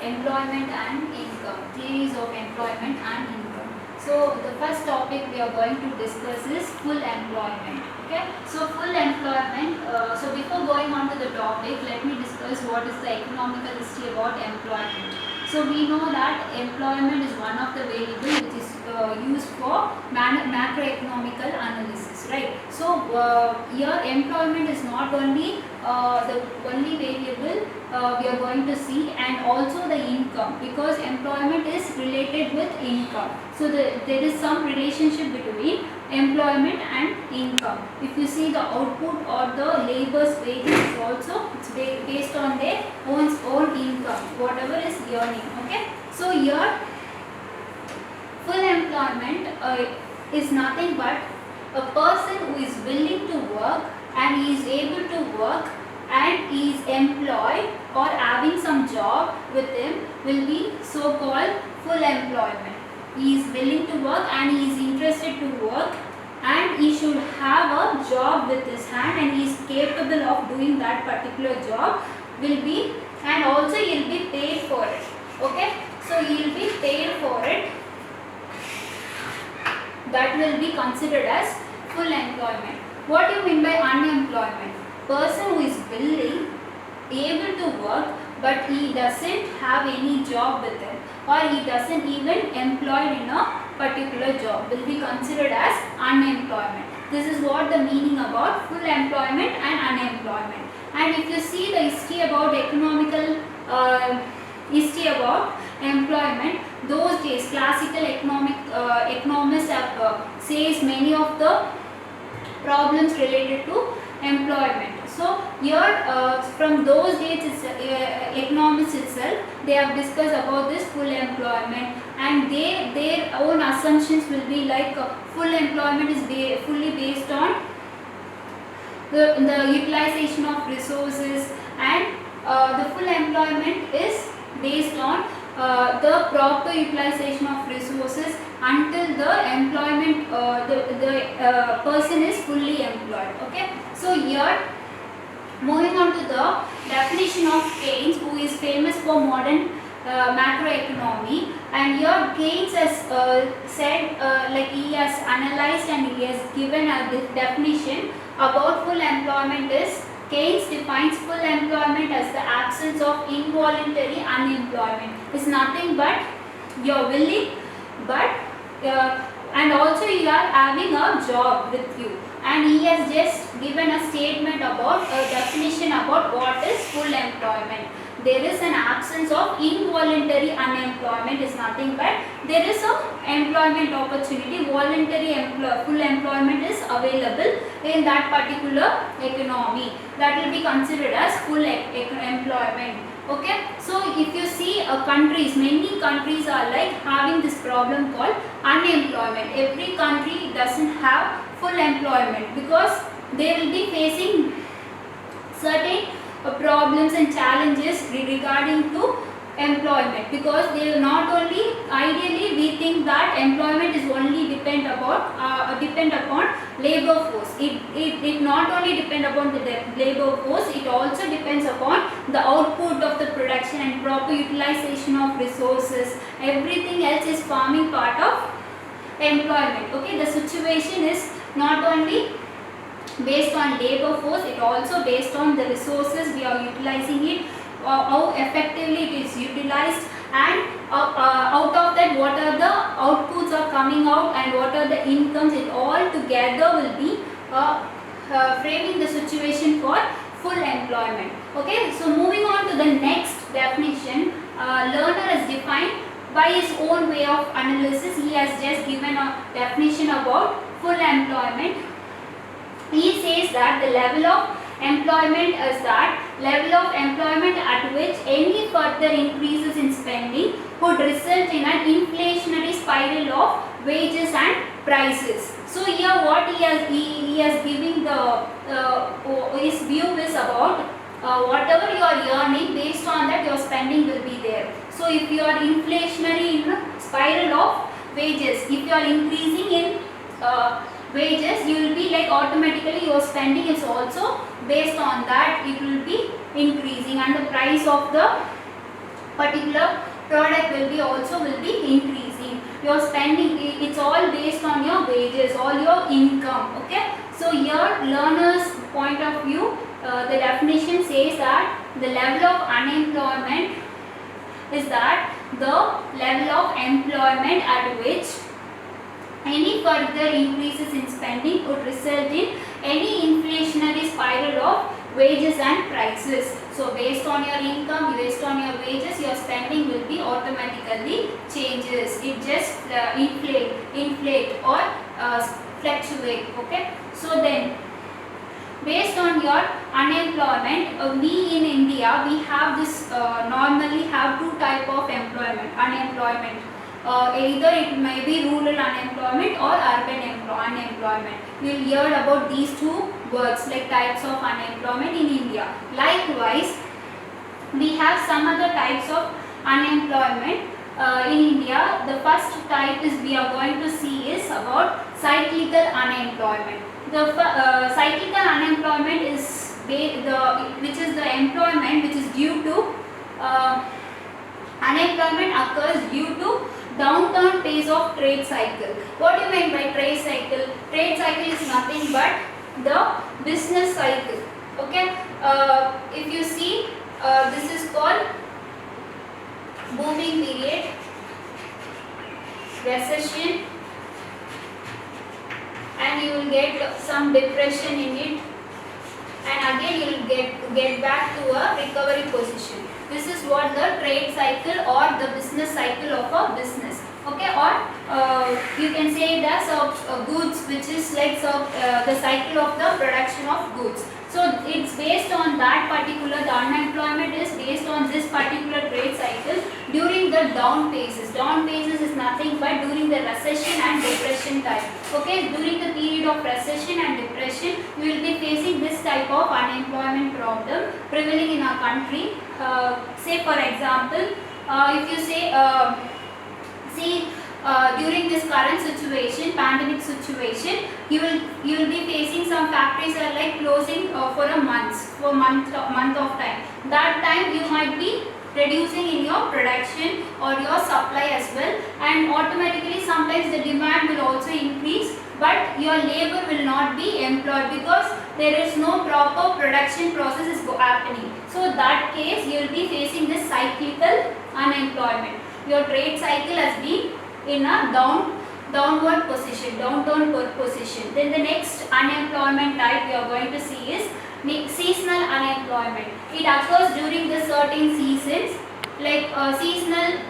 employment and income, theories of employment and income. So the first topic we are going to discuss is full employment. Okay, so full employment. So before going on to the topic, let me discuss what is the economical history about employment. So we know that employment is one of the variables which is used for macroeconomical analysis, right? So here employment is not only the only variable we are going to see, and also the income, because employment is related with income. So there is some relationship between employment and income. If you see the output or the labor's wages is also based on their own income, whatever is earning. Okay, so here full employment is nothing but a person who is willing to work and he is able to work and he is employed or having some job with him will be so called full employment. He is willing to work and he is interested to work and he should have a job with his hand and he is capable of doing that particular job will be, and also he will be paid for it. Okay, so he will be paid for it. That will be considered as full employment. What do you mean by unemployment? Person who is willing, able to work, but he doesn't have any job with it, or he doesn't even employed in a particular job, will be considered as unemployment. This is what the meaning about full employment and unemployment. And if you see the history about economical history about employment, those days classical economists have says many of the problems related to employment. So here from those days economists itself, they have discussed about this full employment, and their own assumptions will be like full employment is fully based on the utilization of resources, and the full employment is based on the proper utilization of resources until the employment the person is fully employed. Okay, so here moving on to the definition of Keynes, who is famous for modern macroeconomy, and here Keynes has said like he has analyzed and he has given a definition about full employment is, Keynes defines full employment as the absence of involuntary unemployment. It's nothing but you're willing, but and also you are having a job with you. And he has just given a statement about a definition about what is full employment. There is an absence of involuntary unemployment, is nothing but there is a employment opportunity, voluntary full employment is available in that particular economy. That will be considered as full employment. Okay, so if you see countries, many countries are like having this problem called unemployment. Every country doesn't have full employment because they will be facing certain problems and challenges regarding to employment, because they will not only, ideally we think that employment is only depend upon labor force. It not only depend upon the labor force, it also depends upon the output of the production and proper utilization of resources. Everything else is forming part of employment. Okay, the situation is not only based on labor force, it also based on the resources we are utilizing it, how effectively it is utilized, and out of that what are the outputs are coming out and what are the incomes. It all together will be framing the situation for full employment. Okay, so moving on to the next definition, Lerner has defined by his own way of analysis. He has just given a definition about full employment. He says that the level of employment is that level of employment at which any further increases in spending could result in an inflationary spiral of wages and prices. So here what he has given the his view is about whatever you are earning, based on that your spending will be there. So if you are inflationary in spiral of wages, if you are increasing in wages, you will be like automatically your spending is also based on that, it will be increasing, and the price of the particular product will be increasing. Your spending, it's all based on your wages, all your income. Okay, so here learners point of view, the definition says that the level of unemployment is that the level of employment at which any further increases in spending would result in any inflationary spiral of wages and prices. So based on your income, based on your wages, your spending will be automatically changes. It just inflate or fluctuate. Okay. So then, based on your unemployment, we in India, we have this normally have two type of unemployment. Either it may be rural unemployment or urban unemployment. You will hear about these two words like types of unemployment in India. Likewise, we have some other types of unemployment in India. The first type is we are going to see is about cyclical unemployment. The cyclical unemployment is which is the employment which is due to unemployment occurs due to downturn phase of trade cycle. What do you mean by trade cycle? Trade cycle is nothing but the business cycle. Okay, if you see, this is called booming period, recession, and you will get some depression in it, and again you will get back to a recovery position. This is what the trade cycle or the business cycle of a business. Okay, or you can say it as goods, which is like the cycle of the production of goods. So it's based on that particular, the unemployment is based on this particular trade cycle during the down phases. Down phases is nothing but during the recession and depression time. Okay, during the period of recession and depression, you will be facing this type of unemployment problem prevailing in our country. Say for example, if you say, during this current situation, pandemic situation, you will be facing some factories are like closing for a month of time. That time you might be reducing in your production or your supply as well, and automatically sometimes the demand will also increase, but your labor will not be employed because there is no proper production process is happening. So that case you will be facing this cyclical unemployment. Your trade cycle has been in a downward position, downturn position. Then the next unemployment type we are going to see is seasonal unemployment. It occurs during the certain seasons, like seasonal.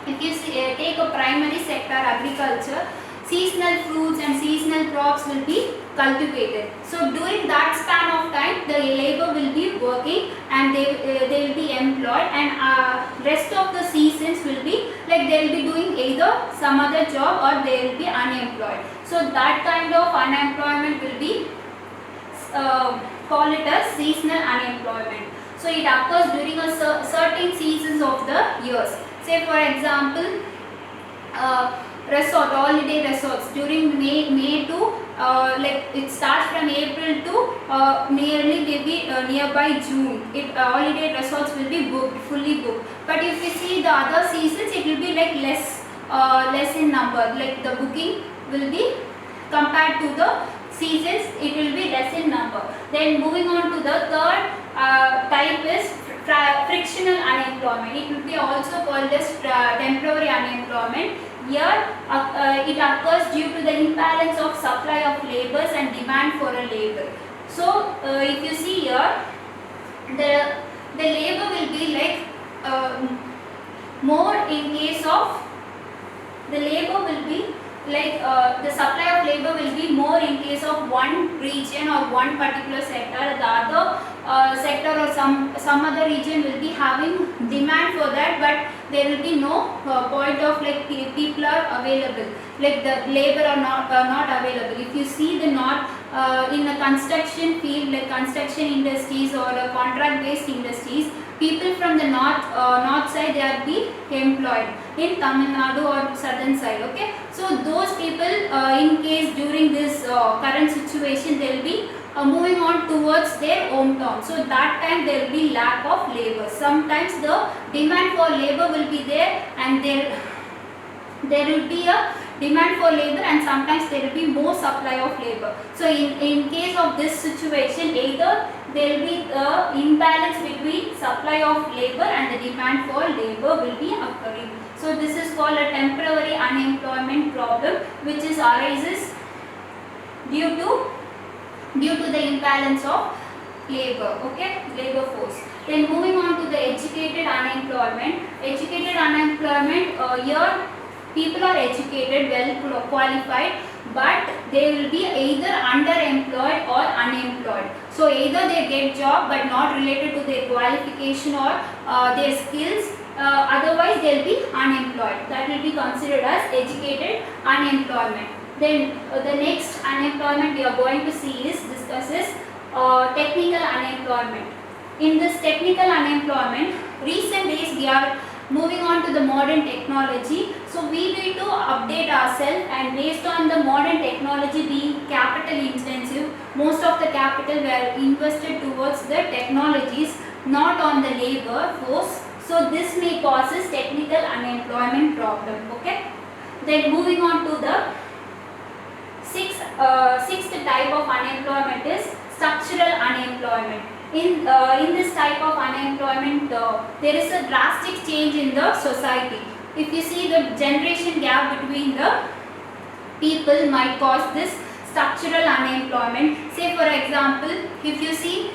If you take a primary sector, agriculture, seasonal fruits and seasonal crops will be cultivated. So during that span of time, the labor will be working and they will be employed, and rest of the seasons will be like they will be doing either some other job or they will be unemployed. So that kind of unemployment will be call it as seasonal unemployment. So it occurs during a certain seasons of the years. Say for example, holiday resorts during May to like it starts from April to nearly maybe nearby June. Holiday resorts will be booked, fully booked. But if you see the other seasons, it will be like less in number. Like the booking will be compared to the seasons, it will be less in number. Then moving on to the third type is frictional unemployment. It will be also called as temporary unemployment. Here it occurs due to the imbalance of supply of labours and demand for a labour. So if you see here, the labour will be like more in case of the labour will be like the supply of labor will be more in case of one region or one particular sector. The other sector or some other region will be having demand for that, but there will be no point of like people are available, like the labor are not available. If you see the north in the construction field, like construction industries or contract based industries, people from the north side, they are be employed in Tamil Nadu or southern side. Okay, so those people in case during this current situation, they will be moving on towards their hometown. So that time there will be lack of labor. Sometimes the demand for labor will be there, and there will be a demand for labor, and sometimes there will be more supply of labor. So in case of this situation, either there will be a imbalance between supply of labor and the demand for labor will be occurring. So this is called a temporary unemployment problem, which arises due to the imbalance of labor, okay, labor force. Then moving on to the educated unemployment. Educated unemployment, here people are educated, well qualified, but they will be either underemployed or unemployed. So either they get job but not related to their qualification or their skills, otherwise they will be unemployed. That will be considered as educated unemployment. Then the next unemployment we are going to discuss is technical unemployment. In this technical unemployment, recent days we are moving on to the modern technology. So we need to update ourselves, and based on the modern technology being capital intensive, most of the capital were invested towards the technologies, not on the labor force. So this may causes technical unemployment problem. Okay. Then moving on to the sixth type of unemployment is structural unemployment. In this type of unemployment, there is a drastic change in the society. If you see, the generation gap between the people might cause this structural unemployment. Say for example, if you see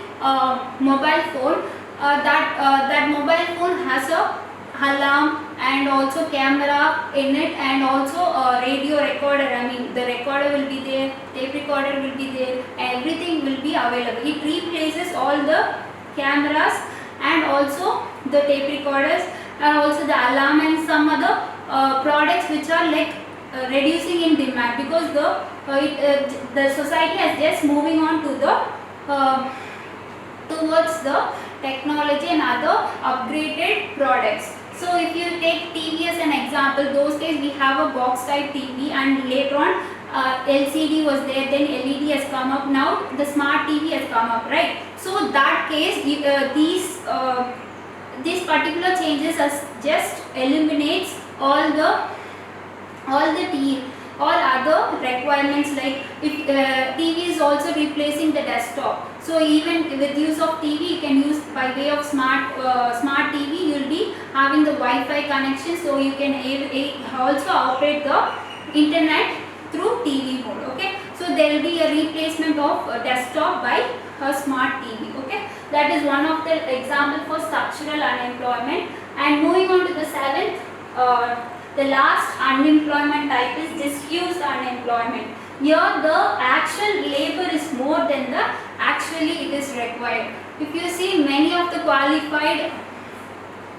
mobile phone, that mobile phone has a alarm and also camera in it, and also a radio recorder. I mean, the recorder will be there, tape recorder will be there, everything will be available. It replaces all the cameras and also the tape recorders, and also the alarm and some other products which are like reducing in demand, because the society has just moving on to the towards the technology and other upgraded products. So if you take TV as an example, those days we have a box type TV, and later on LCD was there, then LED has come up, now the smart TV has come up, right? So that case, these particular changes just eliminates all other requirements, like if TV is also replacing the desktop. So even with use of TV, you can use by way of smart TV, you will be having the Wi-Fi connection, so you can also operate the internet through TV mode. Okay, so there will be a replacement of desktop by a smart TV. Okay, that is one of the example for structural unemployment. And moving on to the seventh, the last unemployment type is diffuse unemployment. Here the actual labor is more than the actually it is required. If you see, many of the qualified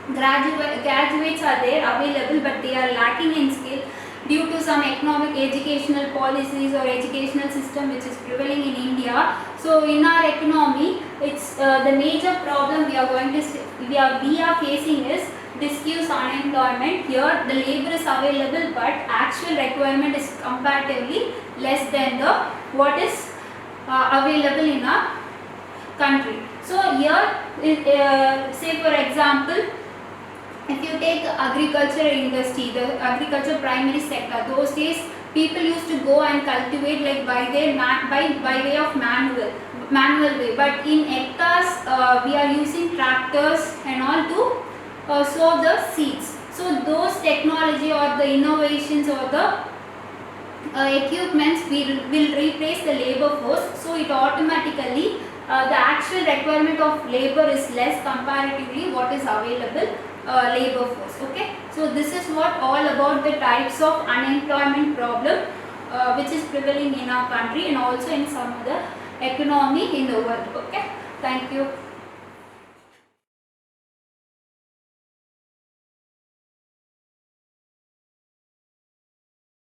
graduates are there available, but they are lacking in skill due to some economic educational policies or educational system which is prevailing in India. So in our economy, it's the major problem we are facing is diffuse unemployment. Here the labor is available, but actual requirement is comparatively less than the what is available in our country. So here, say for example, if you take agriculture industry, the agriculture primary sector, those days people used to go and cultivate like by way of manual way. But in hectares, we are using tractors and all to sow the seeds. So those technology or the innovations or the equipments will replace the labor force. So it automatically the actual requirement of labor is less comparatively what is available labor force. Okay, so this is what all about the types of unemployment problem which is prevailing in our country and also in some other economy in the world. Okay, thank you.